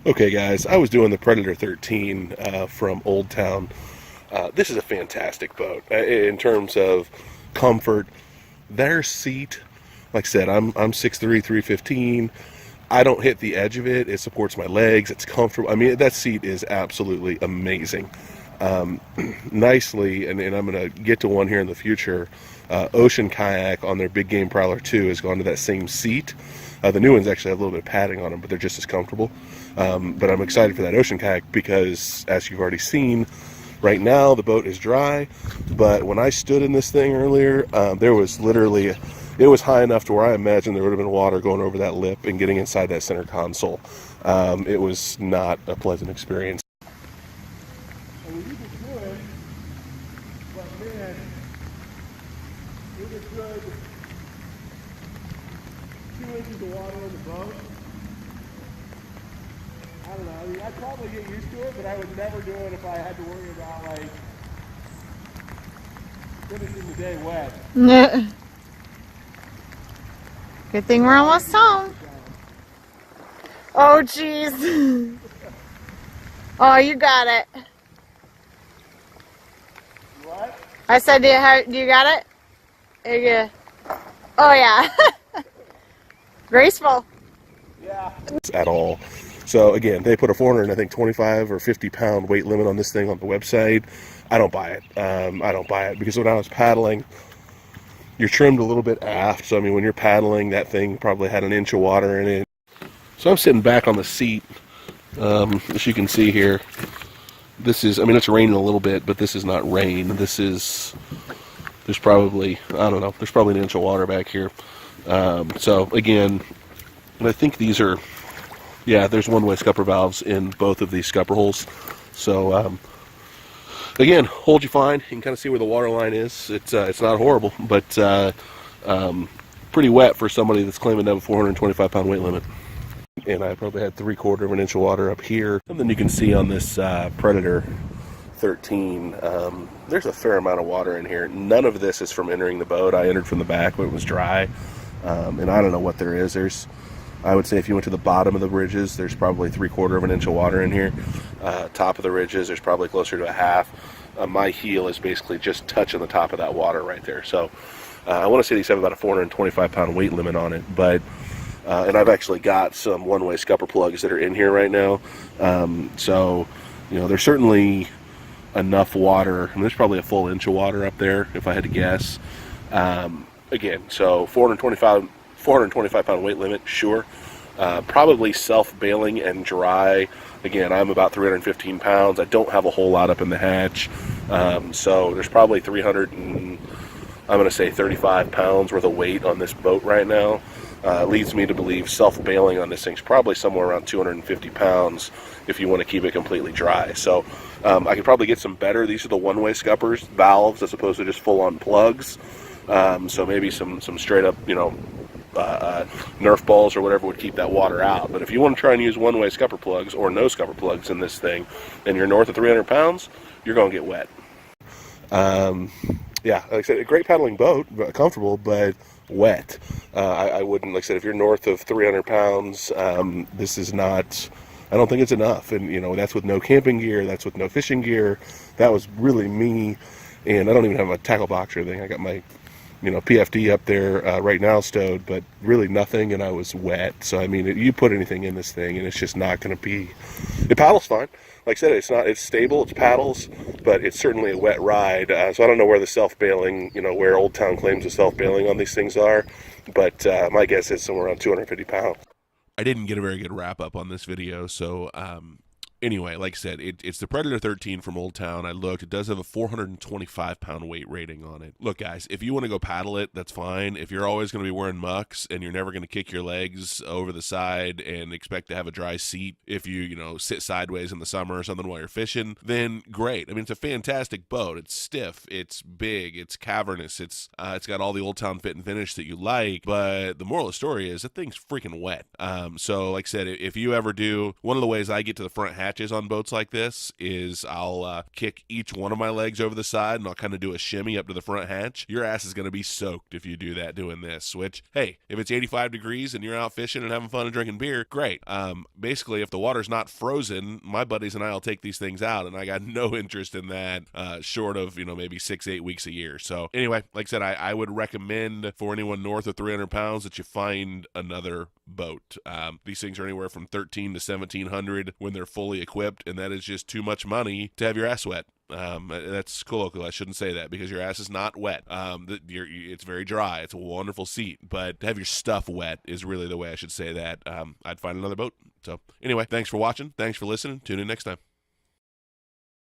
Okay, guys, I was doing the Predator 13 from Old Town. This is a fantastic boat in terms of comfort. Their seat, like I said, I'm 6'3", 315. I don't hit the edge of it. It supports my legs. It's comfortable. I mean, that seat is absolutely amazing. Um, nicely, and I'm going to get to one here in the future. Ocean Kayak on their Big Game Prowler 2 has gone to that same seat. The new ones actually have a little bit of padding on them, but they're just as comfortable. But I'm excited for that Ocean Kayak because, as you've already seen, right now the boat is dry. But when I stood in this thing earlier, there was literally, it was high enough to where I imagine there would have been water going over that lip and getting inside that center console. It was not a pleasant experience. And we did good, but man, it was good. 2 inches of water in the boat. I don't know. I mean, I'd probably get used to it, but I would never do it if I had to worry about like finishing the day wet. Good thing we're almost home. Oh, jeez. Oh, you got it. What? I said, do you got it? There you go. Oh, yeah. Graceful. Yeah. At all. So again, they put a 25 or 50 pound weight limit on this thing on the website. I don't buy it. I don't buy it because when I was paddling, you're trimmed a little bit aft. So I mean, when you're paddling, that thing probably had an inch of water in it. So I'm sitting back on the seat. As you can see here, this is, I mean, it's raining a little bit, but this is not rain. This is, there's probably, I don't know, there's probably an inch of water back here. So again, I think these are, yeah, there's one-way scupper valves in both of these scupper holes. So again, hold you fine. You can kind of see where the water line is. It's not horrible, but pretty wet for somebody that's claiming to have a 425 pound weight limit. And I probably had 3/4 of an inch of water up here. And then you can see on this Predator 13, there's a fair amount of water in here. None of this is from entering the boat. I entered from the back when it was dry, and I don't know what there is. I would say if you went to the bottom of the ridges, there's probably 3/4 of an inch of water in here. Top of the ridges, there's probably closer to a half. My heel is basically just touching the top of that water right there. So I want to say these have about a 425 pound weight limit on it, but and I've actually got some one-way scupper plugs that are in here right now. So, you know, there's certainly enough water. I mean, there's probably a full inch of water up there, if I had to guess. Again, so 425 pound weight limit, sure. Probably self-bailing and dry. Again, I'm about 315 pounds. I don't have a whole lot up in the hatch. So there's probably 35 pounds worth of weight on this boat right now. Leads me to believe self-bailing on this thing's probably somewhere around 250 pounds if you want to keep it completely dry. So I could probably get some better. These are the one-way scuppers, valves, as opposed to just full-on plugs. So maybe some straight up, you know, Nerf balls or whatever would keep that water out. But if you want to try and use one-way scupper plugs or no scupper plugs in this thing, and you're north of 300 pounds, you're going to get wet. Yeah, like I said, a great paddling boat, comfortable, but wet. I wouldn't, like I said, if you're north of 300 pounds, this is not, I don't think it's enough. And, you know, that's with no camping gear, that's with no fishing gear. That was really me. And I don't even have a tackle box or anything. I got my, you know, PFD up there right now stowed, but really nothing, and I was wet. So, I mean, you put anything in this thing, and it's just not going to be, it paddles fine. Like I said, it's stable, it's paddles, but it's certainly a wet ride. So I don't know where the self-bailing, you know, where Old Town claims the self-bailing on these things are, but my guess is somewhere around 250 pounds. I didn't get a very good wrap-up on this video, so anyway, like I said, it's the Predator 13 from Old Town. I looked. It does have a 425 pound weight rating on it. Look, guys, if you want to go paddle it, that's fine. If you're always going to be wearing mucks and you're never going to kick your legs over the side and expect to have a dry seat if you know, sit sideways in the summer or something while you're fishing, then great. I mean, it's a fantastic boat. It's stiff. It's big. It's cavernous. It's got all the Old Town fit and finish that you like. But the moral of the story is that thing's freaking wet. So, like I said, if you ever do, one of the ways I get to the front hatch hatches on boats like this is I'll kick each one of my legs over the side and I'll kind of do a shimmy up to the front hatch. Your ass is going to be soaked if you do that doing this, which, hey, if it's 85 degrees and you're out fishing and having fun and drinking beer, great. Basically, if the water's not frozen, my buddies and I will take these things out, and I got no interest in that short of, maybe 6-8 weeks a year. So anyway, like I said, I would recommend for anyone north of 300 pounds that you find another boat. These things are anywhere from $1,300 to $1,700 when they're fully equipped, and that is just too much money to have your ass wet. That's colloquial. I shouldn't say that because your ass is not wet. It's very dry. It's a wonderful seat, but to have your stuff wet is really the way I should say that. I'd find another boat. So anyway, thanks for watching. Thanks for listening. Tune in next time.